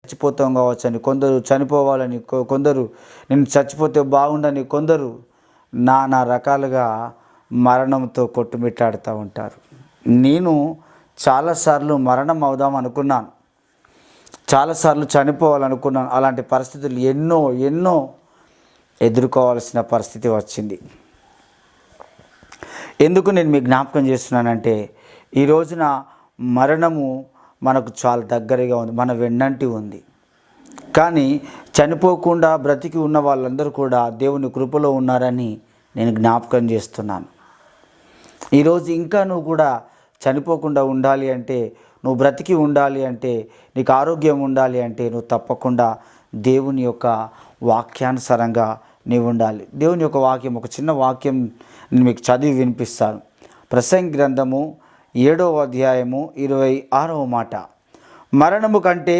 చచ్చిపోతాం కావచ్చని కొందరు, చనిపోవాలని కొందరు, నేను చచ్చిపోతే బాగుండని కొందరు, నానా రకాలుగా మరణంతో కొట్టుమిట్టాడుతూ ఉంటారు. నేను చాలాసార్లు మరణం అవుదాం అనుకున్నాను, చాలాసార్లు చనిపోవాలనుకున్నాను. అలాంటి పరిస్థితులు ఎన్నో ఎదుర్కోవాల్సిన పరిస్థితి వచ్చింది. ఎందుకు నేను మీకు జ్ఞాపకం చేస్తున్నానంటే, ఈ రోజున మరణము మనకు చాలా దగ్గరగా ఉంది, మన వెన్నంటి ఉంది. కానీ చనిపోకుండా బ్రతికి ఉన్న వాళ్ళందరూ కూడా దేవుని కృపలో ఉన్నారని నేను జ్ఞాపకం చేస్తున్నాను. ఈరోజు ఇంకా నువ్వు కూడా చనిపోకుండా ఉండాలి అంటే, నువ్వు బ్రతికి ఉండాలి అంటే, నీకు ఆరోగ్యం ఉండాలి అంటే, నువ్వు తప్పకుండా దేవుని యొక్క వాక్యానుసారంగా నీవు ఉండాలి. దేవుని యొక్క వాక్యం, ఒక చిన్న వాక్యం నేను మీకు చదివి వినిపిస్తాను. ప్రసంగి గ్రంథము 7వ అధ్యాయము 26వ మాట. మరణము కంటే